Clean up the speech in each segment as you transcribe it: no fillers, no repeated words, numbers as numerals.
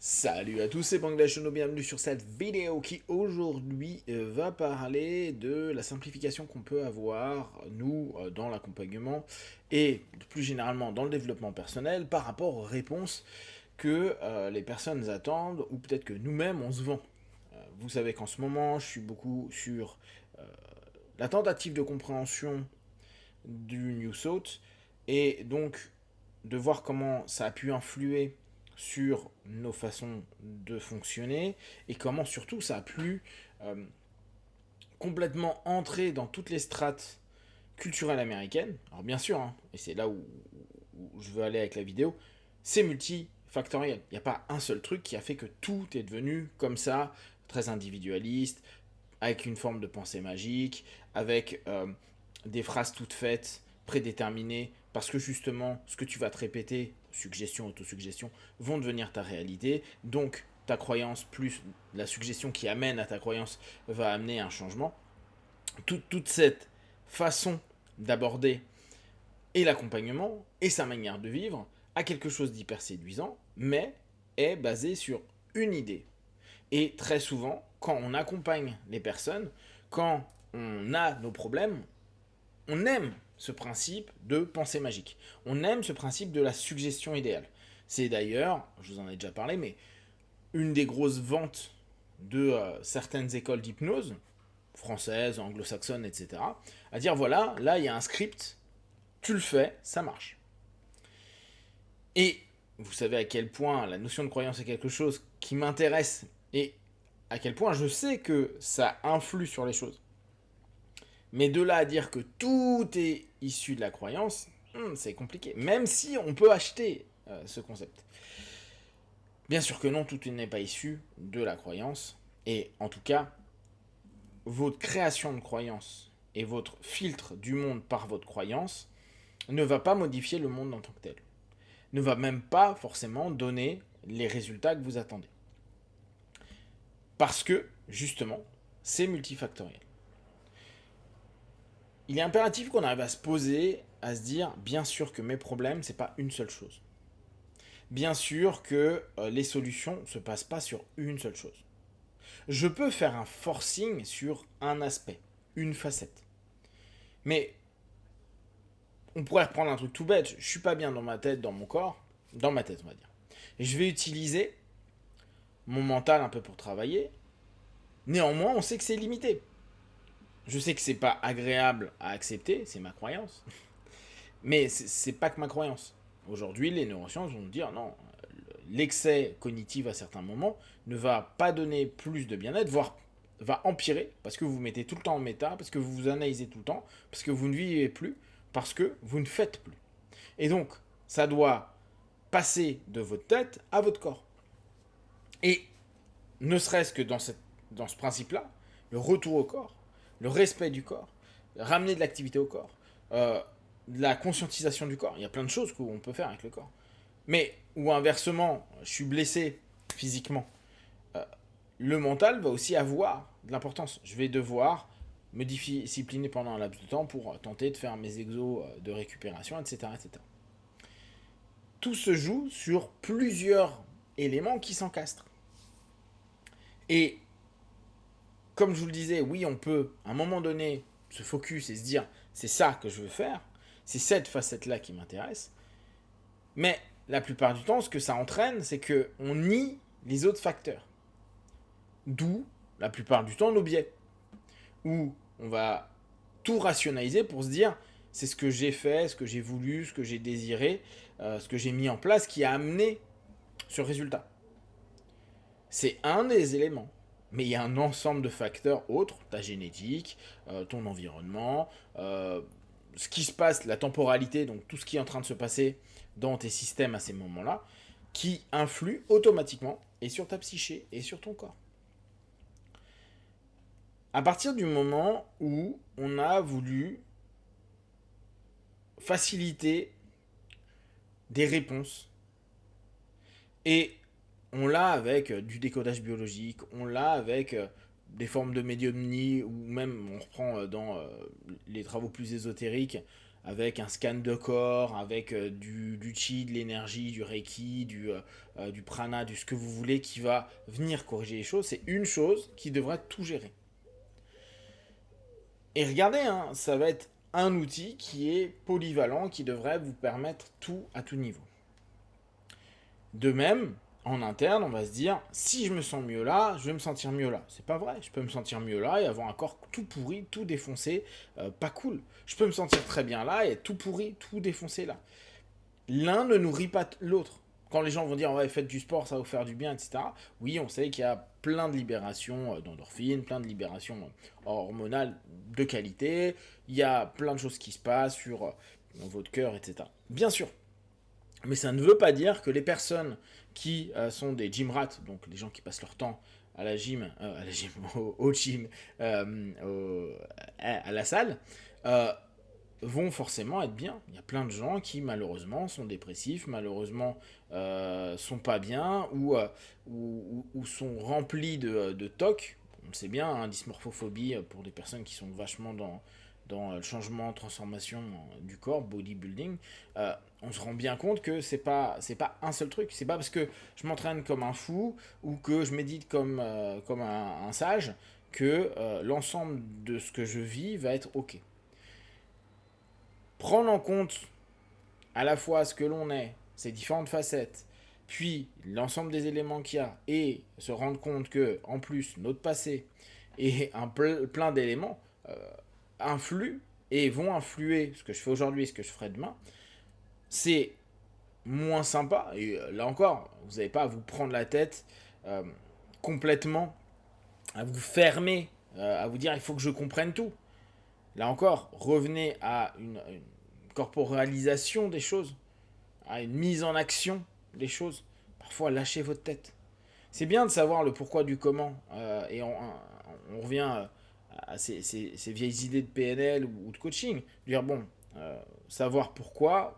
Salut à tous, c'est Bangladesh, bienvenue sur cette vidéo qui aujourd'hui va parler de la simplification qu'on peut avoir, nous, dans l'accompagnement et plus généralement dans le développement personnel par rapport aux réponses que les personnes attendent ou peut-être que nous-mêmes on se vend. Vous savez qu'en ce moment, je suis beaucoup sur la tentative de compréhension du New Thought et donc de voir comment ça a pu influer sur nos façons de fonctionner et comment surtout ça a pu complètement entrer dans toutes les strates culturelles américaines. Alors bien sûr, hein, et c'est là où je veux aller avec la vidéo, c'est multifactoriel. Il n'y a pas un seul truc qui a fait que tout est devenu comme ça, très individualiste, avec une forme de pensée magique, avec des phrases toutes faites, prédéterminées, parce que justement, ce que tu vas te répéter, suggestion, autosuggestion, vont devenir ta réalité. Donc, ta croyance plus la suggestion qui amène à ta croyance va amener un changement. Toute cette façon d'aborder et l'accompagnement et sa manière de vivre a quelque chose d'hyper séduisant, mais est basé sur une idée. Et très souvent, quand on accompagne les personnes, quand on a nos problèmes, on aime ce principe de pensée magique. On aime ce principe de la suggestion idéale. C'est d'ailleurs, je vous en ai déjà parlé, mais une des grosses ventes de certaines écoles d'hypnose, françaises, anglo-saxonnes, etc., à dire voilà, là il y a un script, tu le fais, ça marche. Et vous savez à quel point la notion de croyance est quelque chose qui m'intéresse et à quel point je sais que ça influe sur les choses. Mais de là à dire que tout est issu de la croyance, c'est compliqué. Même si on peut acheter ce concept. Bien sûr que non, tout n'est pas issu de la croyance. Et en tout cas, votre création de croyance et votre filtre du monde par votre croyance ne va pas modifier le monde en tant que tel. Ne va même pas forcément donner les résultats que vous attendez. Parce que, justement, c'est multifactoriel. Il est impératif qu'on arrive à se poser, à se dire, bien sûr que mes problèmes, c'est pas une seule chose. Bien sûr que les solutions ne se passent pas sur une seule chose. Je peux faire un forcing sur un aspect, une facette. Mais on pourrait reprendre un truc tout bête. Je suis pas bien dans ma tête, dans mon corps, dans ma tête, on va dire. Et je vais utiliser mon mental un peu pour travailler. Néanmoins, on sait que c'est limité. Je sais que c'est pas agréable à accepter, c'est ma croyance. Mais c'est pas que ma croyance. Aujourd'hui, les neurosciences vont nous dire non, l'excès cognitif à certains moments ne va pas donner plus de bien-être, voire va empirer, parce que vous vous mettez tout le temps en méta, parce que vous vous analysez tout le temps, parce que vous ne vivez plus, parce que vous ne faites plus. Et donc, ça doit passer de votre tête à votre corps. Et ne serait-ce que dans ce principe-là, le retour au corps, le respect du corps, ramener de l'activité au corps, de la conscientisation du corps. Il y a plein de choses qu'on peut faire avec le corps. Mais, ou inversement, je suis blessé physiquement, le mental va aussi avoir de l'importance. Je vais devoir me discipliner pendant un laps de temps pour tenter de faire mes exos de récupération, etc., etc. Tout se joue sur plusieurs éléments qui s'encastrent. Et comme je vous le disais, oui, on peut à un moment donné se focus et se dire c'est ça que je veux faire, c'est cette facette-là qui m'intéresse. Mais la plupart du temps, ce que ça entraîne, c'est qu'on nie les autres facteurs. D'où, la plupart du temps, nos biais. Où on va tout rationaliser pour se dire c'est ce que j'ai fait, ce que j'ai voulu, ce que j'ai désiré, ce que j'ai mis en place qui a amené ce résultat. C'est un des éléments. Mais il y a un ensemble de facteurs autres, ta génétique, ton environnement, ce qui se passe, la temporalité, donc tout ce qui est en train de se passer dans tes systèmes à ces moments-là, qui influent automatiquement et sur ta psyché et sur ton corps. À partir du moment où on a voulu faciliter des réponses, et on l'a avec du décodage biologique, on l'a avec des formes de médiumnie, ou même on reprend dans les travaux plus ésotériques, avec un scan de corps, avec du chi, de l'énergie, du reiki, du prana, du ce que vous voulez qui va venir corriger les choses. C'est une chose qui devrait tout gérer. Et regardez, hein, ça va être un outil qui est polyvalent, qui devrait vous permettre tout à tout niveau. De même, en interne, on va se dire, si je me sens mieux là, je vais me sentir mieux là. C'est pas vrai, je peux me sentir mieux là et avoir un corps tout pourri, tout défoncé, pas cool. Je peux me sentir très bien là et tout pourri, tout défoncé là. L'un ne nourrit pas l'autre. Quand les gens vont dire, ouais, faites du sport, ça va vous faire du bien, etc. Oui, on sait qu'il y a plein de libérations d'endorphines, plein de libérations hormonales de qualité. Il y a plein de choses qui se passent sur votre cœur, etc. Bien sûr. Mais ça ne veut pas dire que les personnes qui sont des gym rats, donc les gens qui passent leur temps à la gym, au gym, à la salle, vont forcément être bien. Il y a plein de gens qui malheureusement sont dépressifs, malheureusement sont pas bien ou sont remplis de tocs. On le sait bien, hein, dysmorphophobie pour des personnes qui sont vachement dans le changement, transformation du corps, bodybuilding, on se rend bien compte que c'est pas un seul truc. C'est pas parce que je m'entraîne comme un fou ou que je médite comme un sage que l'ensemble de ce que je vis va être ok. Prendre en compte à la fois ce que l'on est, ses différentes facettes, puis l'ensemble des éléments qu'il y a, et se rendre compte que, en plus, notre passé et plein d'éléments influent et vont influer ce que je fais aujourd'hui et ce que je ferai demain, c'est moins sympa. Et là encore, vous n'avez pas à vous prendre la tête complètement, à vous fermer, à vous dire il faut que je comprenne tout. Là encore, revenez à une corporalisation des choses, à une mise en action des choses. Parfois, lâchez votre tête. C'est bien de savoir le pourquoi du comment, et on revient à ces vieilles idées de PNL ou de coaching. Dire, bon, savoir pourquoi,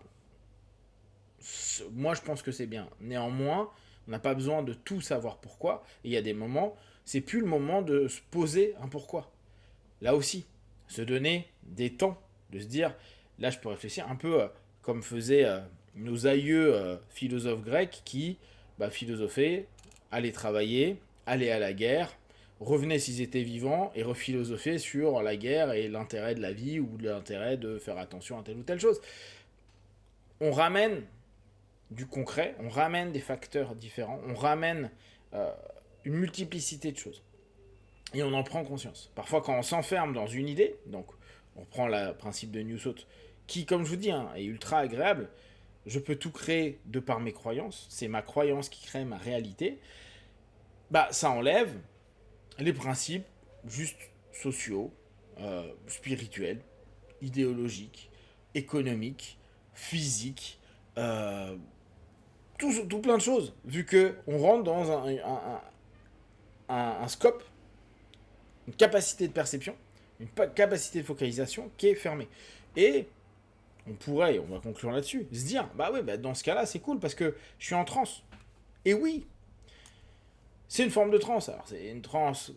moi je pense que c'est bien. Néanmoins, on n'a pas besoin de tout savoir pourquoi. Et il y a des moments, c'est plus le moment de se poser un pourquoi. Là aussi, se donner des temps, de se dire, là je peux réfléchir un peu comme faisaient nos aïeux philosophes grecs qui philosophaient, allaient travailler, allaient à la guerre, revenaient s'ils étaient vivants et rephilosophaient sur la guerre et l'intérêt de la vie ou l'intérêt de faire attention à telle ou telle chose. On ramène du concret, on ramène des facteurs différents, on ramène une multiplicité de choses. Et on en prend conscience. Parfois, quand on s'enferme dans une idée, donc on reprend le principe de Newsot, qui, comme je vous dis, hein, est ultra agréable, je peux tout créer de par mes croyances, c'est ma croyance qui crée ma réalité, ça enlève les principes juste sociaux, spirituels, idéologiques, économiques, physiques, tout plein de choses, vu qu'on rentre dans un scope, une capacité de perception, une capacité de focalisation qui est fermée. Et on pourrait, on va conclure là-dessus, se dire, dans ce cas-là, c'est cool parce que je suis en transe. Et oui, c'est une forme de transe. Alors, c'est une transe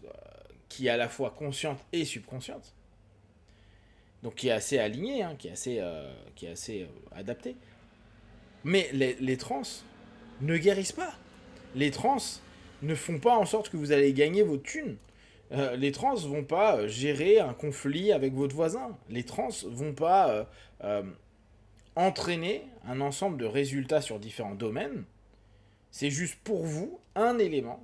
qui est à la fois consciente et subconsciente. Donc, qui est assez alignée, hein, qui est assez adaptée. Mais les transes ne guérissent pas. Les transes ne font pas en sorte que vous allez gagner vos thunes. Les trans vont pas gérer un conflit avec votre voisin. Les trans vont pas entraîner un ensemble de résultats sur différents domaines. C'est juste pour vous un élément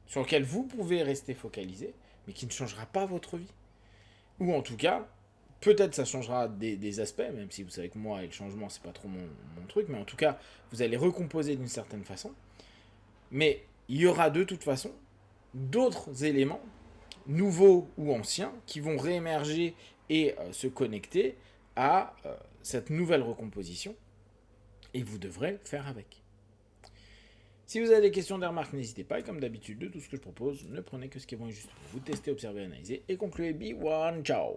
sur lequel vous pouvez rester focalisé, mais qui ne changera pas votre vie. Ou en tout cas, peut-être ça changera des aspects, même si vous savez que moi et le changement c'est pas trop mon truc, mais en tout cas, vous allez recomposer d'une certaine façon. Mais il y aura de toute façon d'autres éléments nouveaux ou anciens qui vont réémerger et se connecter à cette nouvelle recomposition et vous devrez faire avec. Si vous avez des questions, des remarques, n'hésitez pas. Et comme d'habitude, de tout ce que je propose, ne prenez que ce qui est bon et juste pour vous. Testez, observez, analysez et concluez. Be one, ciao.